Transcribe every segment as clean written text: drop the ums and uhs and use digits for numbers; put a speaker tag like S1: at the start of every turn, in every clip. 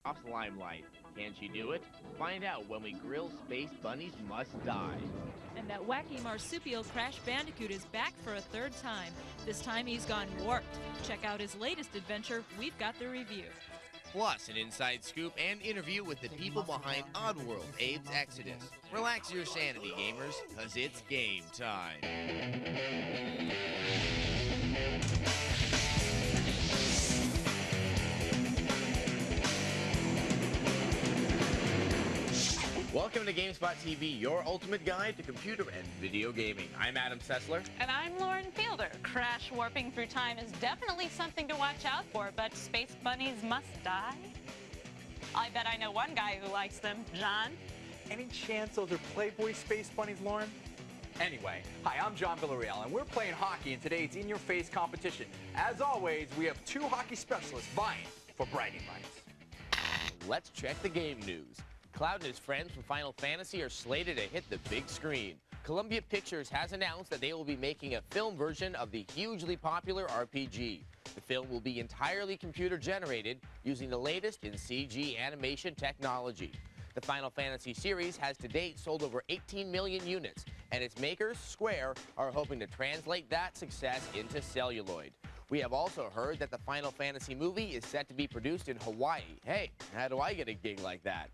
S1: Off limelight. Can she do it? Find out when we grill Space Bunnies Must Die.
S2: And that wacky marsupial Crash Bandicoot is back for a third time. This time he's gone warped. Check out his latest adventure. We've got the review.
S1: Plus, an inside scoop and interview with the people behind Oddworld, Abe's Exodus. Relax your sanity, gamers, because it's game time. Welcome to GameSpot TV, your ultimate guide to computer and video gaming. I'm Adam Sessler.
S3: And I'm Lauren Fielder. Crash warping through time is definitely something to watch out for, but space bunnies must die? I bet I know one guy who likes them. John?
S4: Any chance those are Playboy space bunnies, Lauren? Anyway, hi, I'm John Villarreal, and we're playing hockey in today's in-your-face competition. As always, we have two hockey specialists vying for bragging rights.
S1: Let's check the game news. Cloud and his friends from Final Fantasy are slated to hit the big screen. Columbia Pictures has announced that they will be making a film version of the hugely popular RPG. The film will be entirely computer-generated using the latest in CG animation technology. The Final Fantasy series has to date sold over 18 million units, and its makers, Square, are hoping to translate that success into celluloid. We have also heard that the Final Fantasy movie is set to be produced in Hawaii. Hey, how do I get a gig like that?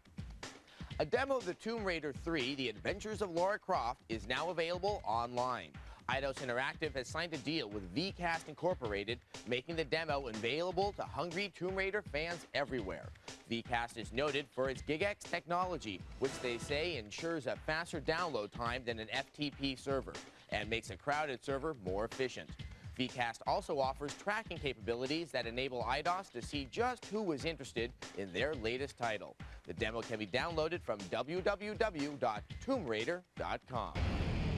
S1: A demo of the Tomb Raider 3, The Adventures of Lara Croft, is now available online. Eidos Interactive has signed a deal with VCast Incorporated, making the demo available to hungry Tomb Raider fans everywhere. VCast is noted for its GigX technology, which they say ensures a faster download time than an FTP server, and makes a crowded server more efficient. VCast also offers tracking capabilities that enable Eidos to see just who was interested in their latest title. The demo can be downloaded from www.tombRaider.com.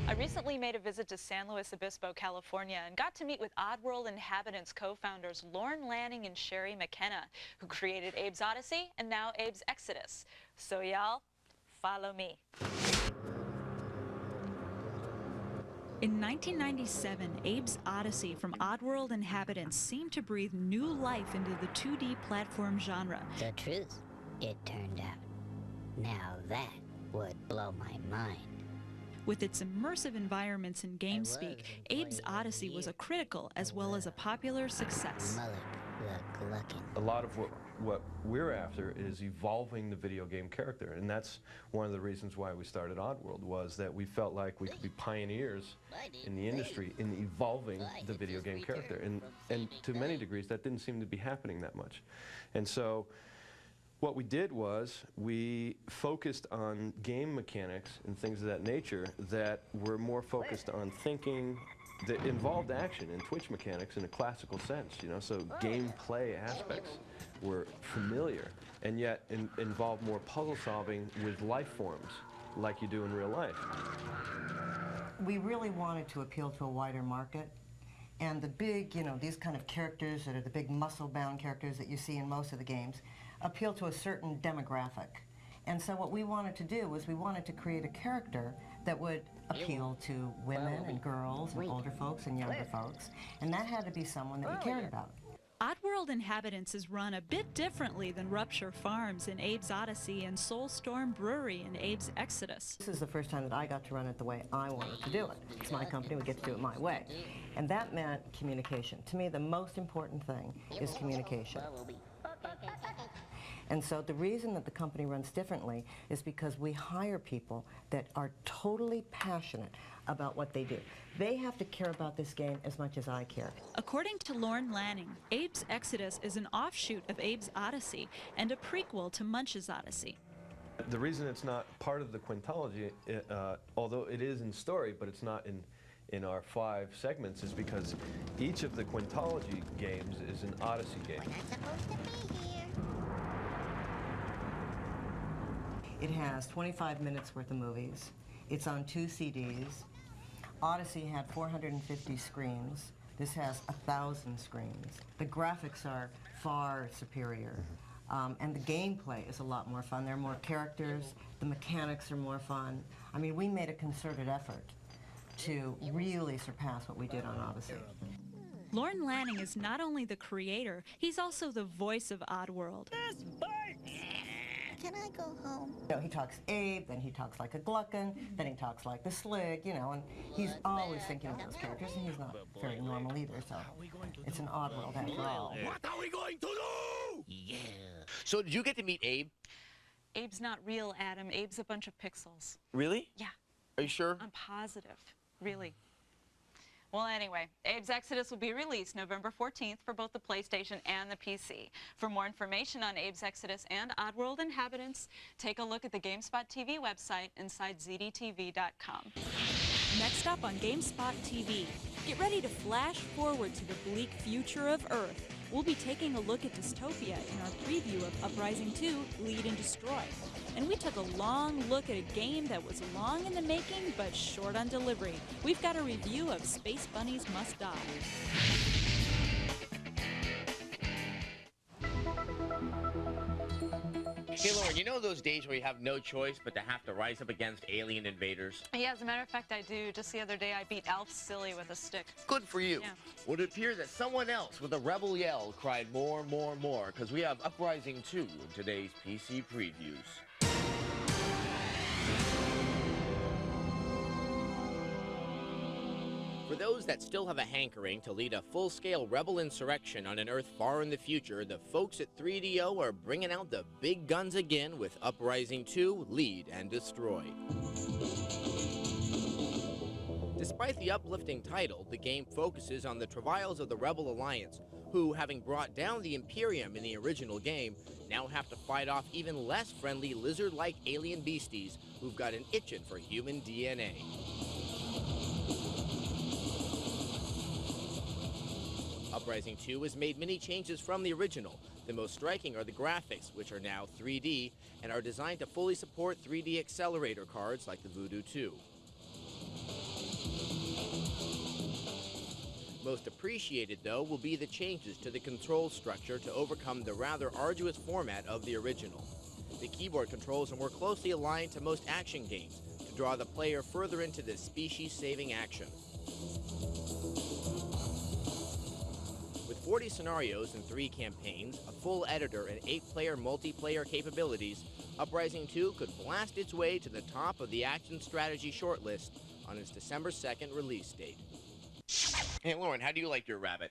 S3: I recently made a visit to San Luis Obispo, California, and got to meet with Oddworld Inhabitants co-founders Lorne Lanning and Sherry McKenna, who created Abe's Odyssey and now Abe's Exodus. So y'all, follow me.
S2: In 1997, Abe's Odyssey from Oddworld Inhabitants seemed to breathe new life into the 2D platform genre.
S5: The truth, it turned out. Now that would blow my mind.
S2: With its immersive environments and game speak, Abe's Odyssey was a critical as well as a popular success.
S6: A lot of what we're after is evolving the video game character, and that's one of the reasons why we started Oddworld, was that we felt like we could be pioneers in the industry in evolving the video game character, and to many degrees that didn't seem to be happening that much. And so what we did was we focused on game mechanics and things of that nature that were more focused on thinking, that involved action and twitch mechanics in a classical sense, you know, so gameplay aspects were familiar, and yet involved more puzzle solving with life forms like you do in real life.
S7: We really wanted to appeal to a wider market, and the big, you know, these kind of characters that are the big muscle-bound characters that you see in most of the games appeal to a certain demographic. And so what we wanted to do was we wanted to create a character that would appeal to women and girls and older folks and younger folks, and that had to be someone that we cared about.
S2: Oddworld Inhabitants is run a bit differently than Rupture Farms in Abe's Odyssey and Soulstorm Brewery in Abe's Exodus.
S7: This is the first time that I got to run it the way I wanted to do it. It's my company, we get to do it my way. And that meant communication. To me, the most important thing is communication. And so the reason that the company runs differently is because we hire people that are totally passionate about what they do. They have to care about this game as much as I care.
S2: According to Lorne Lanning, Abe's Exodus is an offshoot of Abe's Odyssey and a prequel to Munch's Odyssey.
S6: The reason it's not part of the quintology, although it is in story, but it's not in our 5 segments, is because each of the quintology games is an Odyssey game.
S5: We're not supposed to be here.
S7: It has 25 minutes worth of movies. It's on 2 CDs. Odyssey had 450 screens. This has 1,000 screens. The graphics are far superior. And the gameplay is a lot more fun. There are more characters. The mechanics are more fun. I mean, we made a concerted effort to really surpass what we did on Odyssey.
S2: Lorne Lanning is not only the creator, he's also the voice of Oddworld.
S8: This bites!
S5: Can I go home?
S7: You know, he talks Abe, then he talks like a Gluckin, then he talks like the Slig, you know, and he's always thinking of those characters, and he's not very normal either, so it's an odd world after all.
S1: What are we going to do? Yeah. So did you get to meet Abe?
S3: Abe's not real, Adam. Abe's a bunch of pixels.
S1: Really?
S3: Yeah.
S1: Are you sure?
S3: I'm positive. Really. Well, anyway, Abe's Exodus will be released November 14th for both the PlayStation and the PC. For more information on Abe's Exodus and Oddworld Inhabitants, take a look at the GameSpot TV website inside zdtv.com.
S2: Next up on GameSpot TV, get ready to flash forward to the bleak future of Earth. We'll be taking a look at dystopia in our preview of Uprising 2, Lead and Destroy. And we took a long look at a game that was long in the making but short on delivery. We've got a review of Space Bunnies Must Die.
S1: Hey, Lauren, you know those days where you have no choice but to have to rise up against alien invaders?
S3: Yeah, as a matter of fact, I do. Just the other day, I beat Alf Silly with a stick.
S1: Good for you.
S3: Yeah.
S1: Well, it appears that someone else with a rebel yell cried more, because we have Uprising 2 in today's PC previews. For those that still have a hankering to lead a full-scale rebel insurrection on an Earth far in the future, the folks at 3DO are bringing out the big guns again with Uprising 2, Lead and Destroy. Despite the uplifting title, the game focuses on the travails of the Rebel Alliance, who, having brought down the Imperium in the original game, now have to fight off even less friendly lizard-like alien beasties who've got an itchin' for human DNA. Uprising 2 has made many changes from the original. The most striking are the graphics, which are now 3D and are designed to fully support 3D accelerator cards like the Voodoo 2. Most appreciated, though, will be the changes to the control structure to overcome the rather arduous format of the original. The keyboard controls are more closely aligned to most action games to draw the player further into the species-saving action. With 40 scenarios and 3 campaigns, a full editor, and 8-player multiplayer capabilities, Uprising 2 could blast its way to the top of the action strategy shortlist on its December 2nd release date. Hey, Lauren, how do you like your rabbit?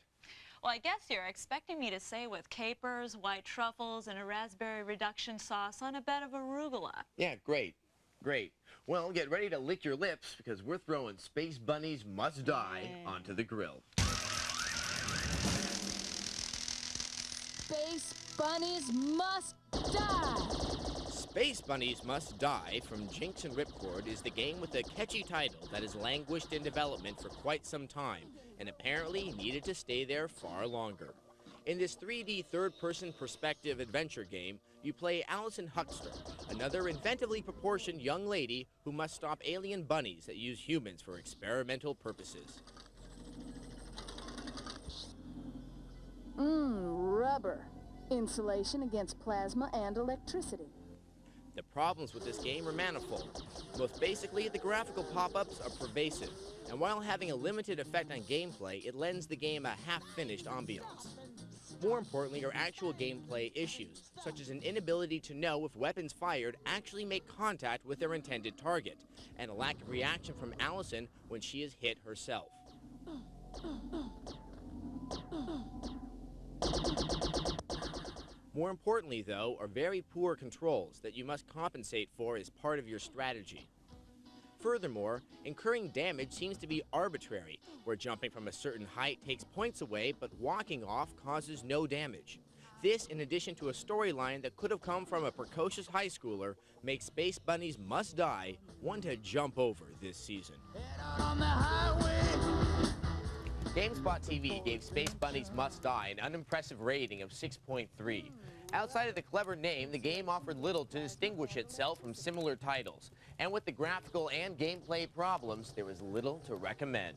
S3: Well, I guess you're expecting me to say with capers, white truffles, and a raspberry reduction sauce on a bed of arugula.
S1: Yeah, great. Great. Well, get ready to lick your lips because we're throwing Space Bunnies Must Die onto the grill.
S8: Space Bunnies Must Die!
S1: Space Bunnies Must Die from Jinx and Ripcord is the game with a catchy title that has languished in development for quite some time and apparently needed to stay there far longer. In this 3D third-person perspective adventure game, you play Allison Huckster, another inventively proportioned young lady who must stop alien bunnies that use humans for experimental purposes.
S8: Rubber. Insulation against plasma and electricity.
S1: The problems with this game are manifold. Most basically, the graphical pop-ups are pervasive, and while having a limited effect on gameplay, it lends the game a half-finished ambiance. More importantly are actual gameplay issues, such as an inability to know if weapons fired actually make contact with their intended target, and a lack of reaction from Allison when she is hit herself. More importantly, though, are very poor controls that you must compensate for as part of your strategy. Furthermore, incurring damage seems to be arbitrary, where jumping from a certain height takes points away, but walking off causes no damage. This, in addition to a storyline that could have come from a precocious high schooler, makes Space Bunnies Must Die one to jump over this season. GameSpot TV gave Space Bunnies Must Die an unimpressive rating of 6.3. Outside of the clever name, the game offered little to distinguish itself from similar titles. And with the graphical and gameplay problems, there was little to recommend.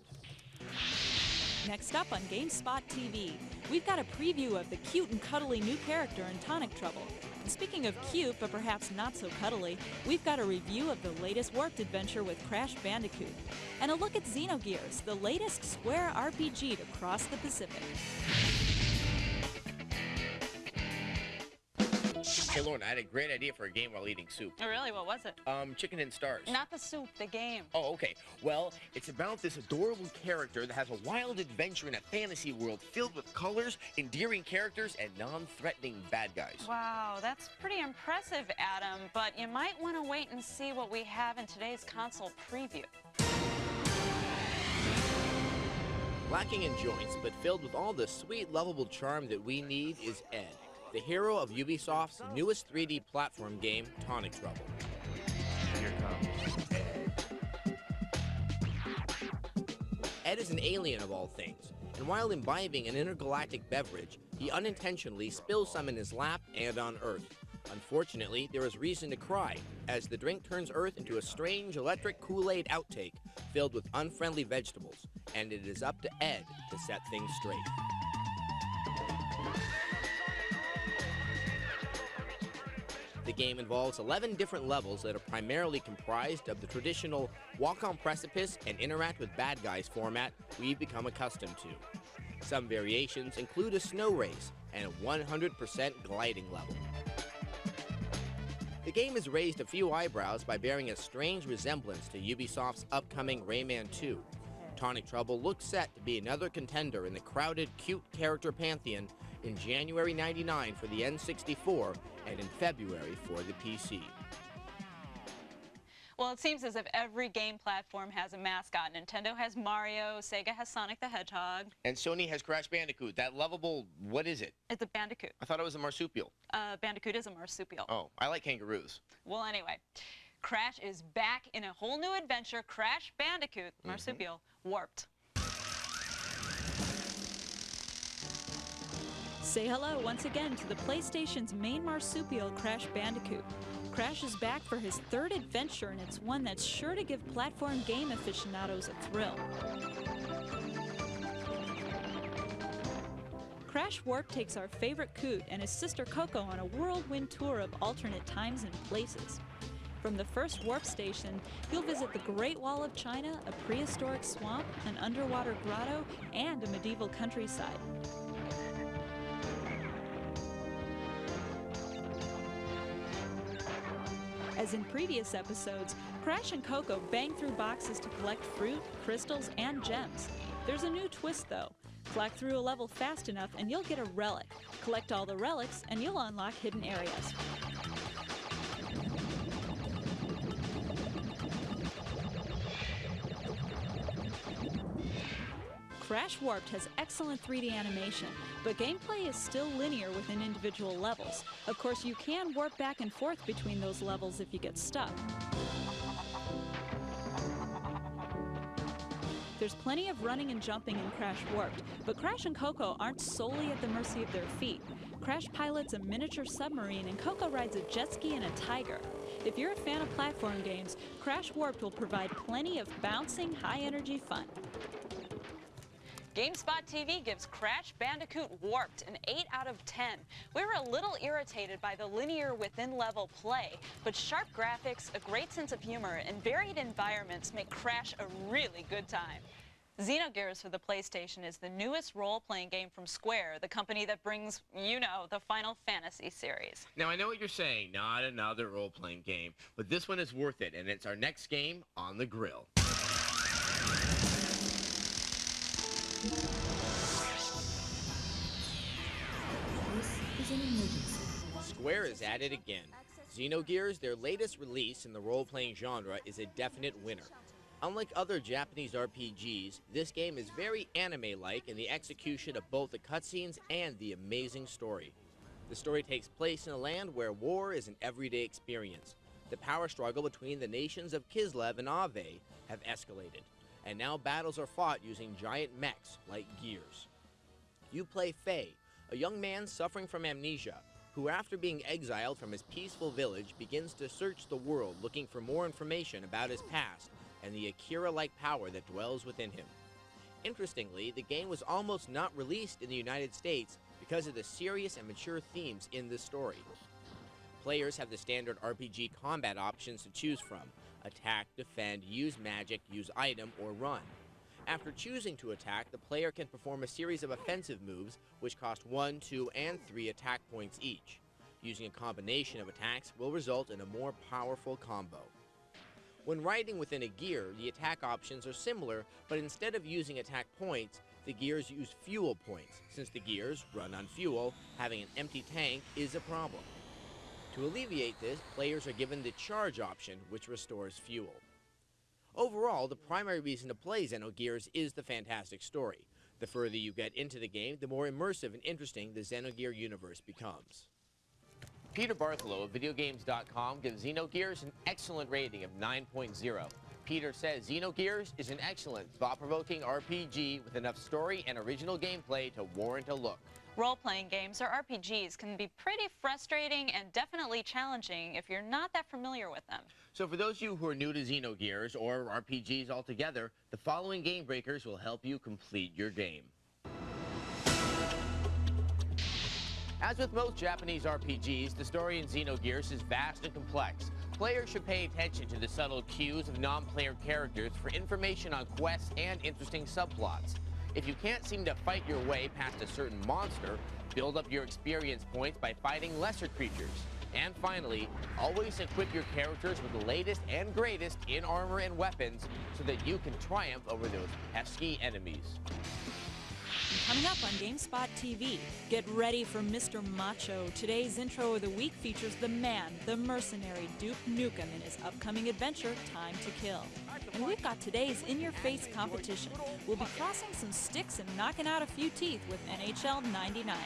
S2: Next up on GameSpot TV, we've got a preview of the cute and cuddly new character in Tonic Trouble. And speaking of cute, but perhaps not so cuddly, we've got a review of the latest warped adventure with Crash Bandicoot. And a look at Xenogears, the latest Square RPG to cross the Pacific.
S1: Hey, Lauren, I had a great idea for a game while eating soup.
S3: Oh, really? What was it?
S1: Chicken and stars.
S3: Not the soup, the game.
S1: Oh, okay. Well, it's about this adorable character that has a wild adventure in a fantasy world filled with colors, endearing characters, and non-threatening bad guys.
S3: Wow, that's pretty impressive, Adam, but you might want to wait and see what we have in today's console preview.
S1: Lacking in joints, but filled with all the sweet, lovable charm that we need is Ed, the hero of Ubisoft's newest 3D platform game, Tonic Trouble.
S6: Here comes
S1: Ed is an alien of all things, and while imbibing an intergalactic beverage, he unintentionally spills some in his lap and on Earth. Unfortunately, there is reason to cry, as the drink turns Earth into a strange electric Kool-Aid outtake filled with unfriendly vegetables, and it is up to Ed to set things straight. The game involves 11 different levels that are primarily comprised of the traditional walk on precipice and interact with bad guys format we've become accustomed to. Some variations include a snow race and a 100% gliding level. The game has raised a few eyebrows by bearing a strange resemblance to Ubisoft's upcoming Rayman 2. Tonic Trouble looks set to be another contender in the crowded, cute character pantheon in January '99 for the N64 and in February for the PC.
S3: Well, it seems as if every game platform has a mascot. Nintendo has Mario, Sega has Sonic the Hedgehog.
S1: And Sony has Crash Bandicoot, that lovable, what is it?
S3: It's a Bandicoot.
S1: I thought it was a marsupial.
S3: Bandicoot is a marsupial.
S1: Oh, I like kangaroos.
S3: Well, anyway, Crash is back in a whole new adventure, Crash Bandicoot, marsupial, warped.
S2: Say hello once again to the PlayStation's main marsupial, Crash Bandicoot. Crash is back for his third adventure, and it's one that's sure to give platform game aficionados a thrill. Crash Warp takes our favorite Coot and his sister Coco on a whirlwind tour of alternate times and places. From the first warp station, you'll visit the Great Wall of China, a prehistoric swamp, an underwater grotto, and a medieval countryside. As in previous episodes, Crash and Coco bang through boxes to collect fruit, crystals, and gems. There's a new twist though. Collect through a level fast enough and you'll get a relic. Collect all the relics and you'll unlock hidden areas. Crash Warped has excellent 3D animation, but gameplay is still linear within individual levels. Of course, you can warp back and forth between those levels if you get stuck. There's plenty of running and jumping in Crash Warped, but Crash and Coco aren't solely at the mercy of their feet. Crash pilots a miniature submarine and Coco rides a jet ski and a tiger. If you're a fan of platform games, Crash Warped will provide plenty of bouncing, high-energy fun.
S3: GameSpot TV gives Crash Bandicoot Warped an 8 out of 10. We were a little irritated by the linear within-level play, but sharp graphics, a great sense of humor, and varied environments make Crash a really good time. Xenogears for the PlayStation is the newest role-playing game from Square, the company that brings, you know, the Final Fantasy series.
S1: Now, I know what you're saying, not another role-playing game, but this one is worth it, and it's our next game on the grill. Square is at it again. Xenogears, their latest release in the role-playing genre, is a definite winner. Unlike other Japanese RPGs, this game is very anime-like in the execution of both the cutscenes and the amazing story. The story takes place in a land where war is an everyday experience. The power struggle between the nations of Kislev and Ave have escalated, and now battles are fought using giant mechs like gears. You play Faye, a young man suffering from amnesia, who after being exiled from his peaceful village begins to search the world looking for more information about his past and the Akira-like power that dwells within him. Interestingly, the game was almost not released in the United States because of the serious and mature themes in this story. Players have the standard RPG combat options to choose from: attack, defend, use magic, use item, or run. After choosing to attack, the player can perform a series of offensive moves which cost 1, 2, and 3 attack points each. Using a combination of attacks will result in a more powerful combo. When riding within a gear, the attack options are similar, but instead of using attack points, the gears use fuel points. Since the gears run on fuel, having an empty tank is a problem. To alleviate this, players are given the charge option, which restores fuel. Overall, the primary reason to play Xenogears is the fantastic story. The further you get into the game, the more immersive and interesting the Xenogear universe becomes. Peter Bartholow of VideoGames.com gives Xenogears an excellent rating of 9.0. Peter says Xenogears is an excellent, thought-provoking RPG with enough story and original gameplay to warrant a look.
S3: Role-playing games or RPGs can be pretty frustrating and definitely challenging if you're not that familiar with them.
S1: So for those of you who are new to Xenogears or RPGs altogether, the following game breakers will help you complete your game. As with most Japanese RPGs, the story in Xenogears is vast and complex. Players should pay attention to the subtle cues of non-player characters for information on quests and interesting subplots. If you can't seem to fight your way past a certain monster, build up your experience points by fighting lesser creatures. And finally, always equip your characters with the latest and greatest in armor and weapons so that you can triumph over those pesky enemies.
S2: Coming up on GameSpot TV, get ready for Mr. Macho. Today's intro of the week features the man, the mercenary Duke Nukem in his upcoming adventure, Time to Kill. And we've got today's in-your-face competition. We'll be crossing some sticks and knocking out a few teeth with NHL 99.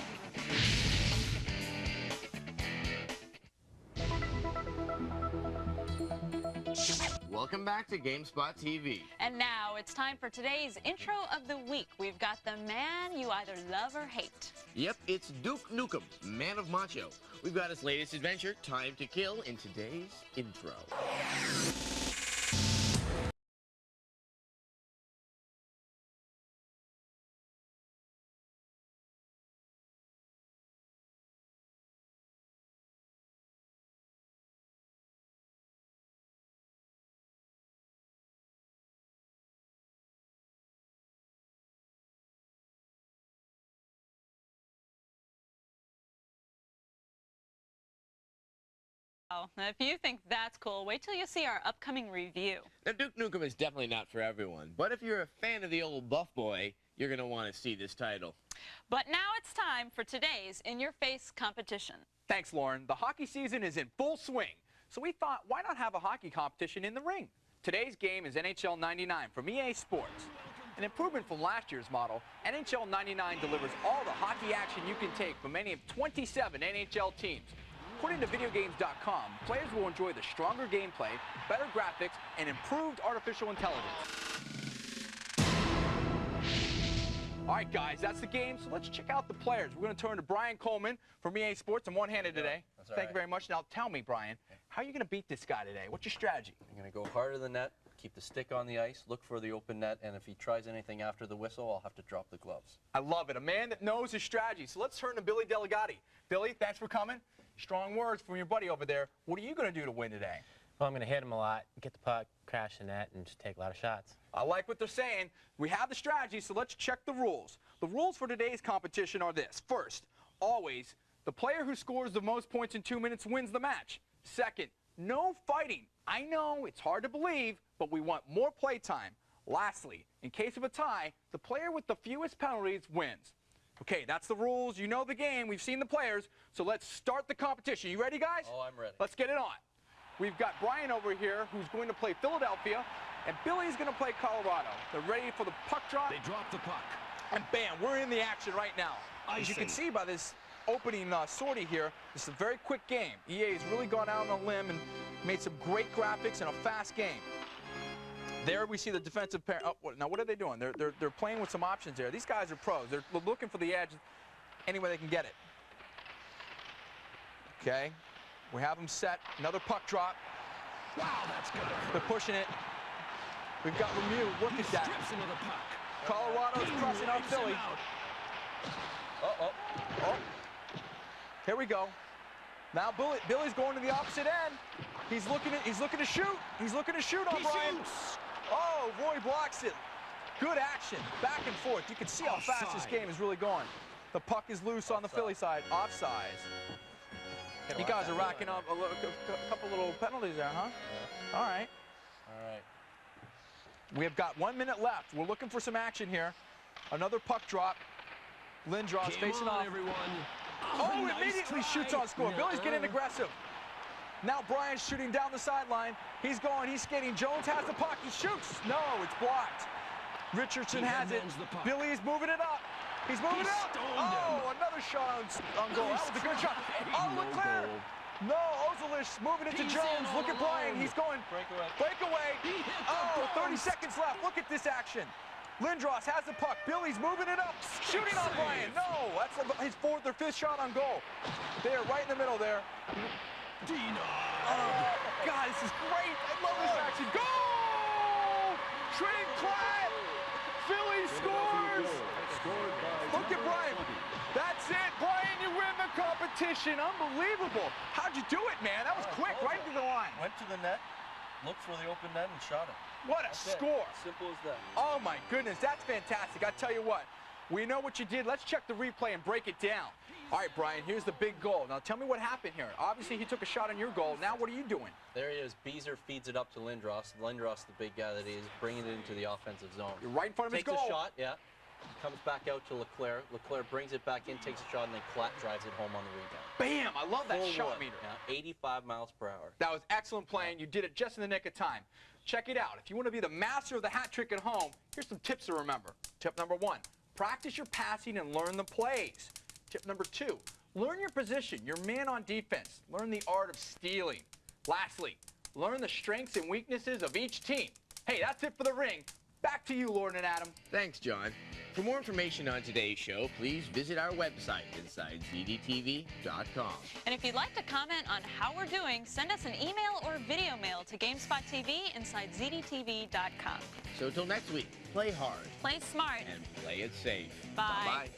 S1: Welcome back to GameSpot TV.
S3: And now it's time for today's intro of the week. We've got the man you either love or hate.
S1: Yep, it's Duke Nukem, man of macho. We've got his latest adventure, Time to Kill, in today's intro.
S3: Now, if you think that's cool, wait till you see our upcoming review.
S1: Now, Duke Nukem is definitely not for everyone, but if you're a fan of the old buff boy, you're going to want to see this title.
S3: But now it's time for today's in-your-face competition.
S4: Thanks, Lauren. The hockey season is in full swing, so we thought, why not have a hockey competition in the ring? Today's game is NHL 99 from EA Sports. An improvement from last year's model, NHL 99 delivers all the hockey action you can take from any of 27 NHL teams. According to VideoGames.com, players will enjoy the stronger gameplay, better graphics, and improved artificial intelligence. All right, guys, that's the game, so let's check out the players. We're going to turn to Brian Coleman from EA Sports. I'm one-handed today. Thank you very much. Now, tell me, Brian, how are you going to beat this guy today? What's your strategy?
S9: I'm going to go harder than net, keep the stick on the ice, look for the open net, and if he tries anything after the whistle, I'll have to drop the gloves.
S4: I love it. A man that knows his strategy. So let's turn to Billy Delegati. Billy, thanks for coming. Strong words from your buddy over there. What are you going to do to win today?
S10: Well, I'm going to hit him a lot, get the puck, crash the net, and just take a lot of shots.
S4: I like what they're saying. We have the strategy, so let's check the rules. The rules for today's competition are this. First, always, the player who scores the most points in 2 minutes wins the match. Second, no fighting. I know, it's hard to believe, but we want more play time. Lastly, in case of a tie, the player with the fewest penalties wins. Okay, that's the rules. You know the game. We've seen the players. So let's start the competition. You ready, guys?
S9: Oh, I'm ready.
S4: Let's get it on. We've got Brian over here who's going to play Philadelphia, and Billy's going to play Colorado. They're ready for the puck drop.
S11: They drop the puck.
S4: And bam, we're in the action right now. As you can see by this opening sortie here, this is a very quick game. EA has really gone out on a limb and made some great graphics and a fast game. There we see the defensive pair. Oh, now what are they doing? They're playing with some options there. These guys are pros. They're looking for the edge any way they can get it. Okay, we have them set. Another puck drop.
S11: Wow, that's good.
S4: They're pushing it. We've got Lemieux. Look at that.
S11: Strips into the puck.
S4: Colorado's pressing on Philly. Oh. Here we go. Now Billy's going to the opposite end. He's looking to shoot. He's looking to shoot on Brian.
S11: Shoots.
S4: Oh, Roy blocks it. Good action, back and forth. You can see how fast this game is really going. The puck is loose on the Philly side. Offsides. You guys are racking up a couple little penalties there, huh?
S9: Yeah.
S4: All right.
S9: All right.
S4: We have got 1 minute left. We're looking for some action here. Another puck drop. Lindros facing off.
S11: Everyone.
S4: Oh,
S11: nice
S4: immediately
S11: try.
S4: shoots on score. Billy's getting aggressive. Now Brian's shooting down the sideline. He's going, he's skating. Jones has the puck. He shoots. No, it's blocked. Richardson has it. Billy's moving it up. He's moving it up. Oh, another shot on goal. That was a good shot. Oh, Leclerc. No, Ozolish moving it to Jones. Look at Brian. He's going. Breakaway. Oh, 30 seconds left. Look at this action. Lindros has the puck. Billy's moving it up. Shooting on Brian. No, that's his fourth or fifth shot on goal. There, right in the middle there. Oh, God, this is great. I love this action. Goal! Trinclat! Philly scores! Look at Brian. That's it, Brian. You win the competition. Unbelievable. How'd you do it, man? That was quick, right to the line.
S9: Went to the net, looked for the open net, and shot it.
S4: What a score.
S9: Simple as that.
S4: Oh, my goodness. That's fantastic. I tell you what. We know what you did. Let's check the replay and break it down. All right, Brian, here's the big goal. Now, tell me what happened here. Obviously, he took a shot on your goal. Now, what are you doing?
S9: There he is. Beezer feeds it up to Lindros. Lindros, the big guy that he is, bringing it into the offensive zone.
S4: You're right in front of his goal.
S9: Takes a shot, yeah. Comes back out to Leclerc. Leclerc brings it back in, takes a shot, and then Klatt drives it home on the rebound.
S4: Bam! I love that shot meter.
S9: Yeah, 85 miles per hour.
S4: That was excellent playing. You did it just in the nick of time. Check it out. If you want to be the master of the hat trick at home, here's some tips to remember. Tip number 1, practice your passing and learn the plays. Tip number 2, learn your position, your man on defense. Learn the art of stealing. Lastly, learn the strengths and weaknesses of each team. Hey, that's it for the ring. Back to you, Lord and Adam.
S1: Thanks, John. For more information on today's show, please visit our website, InsideZDTV.com.
S3: And if you'd like to comment on how we're doing, send us an email or video mail to GameSpot TV, InsideZDTV.com.
S1: So till next week, play hard.
S3: Play smart.
S1: And play it safe.
S3: Bye.
S1: Bye-bye.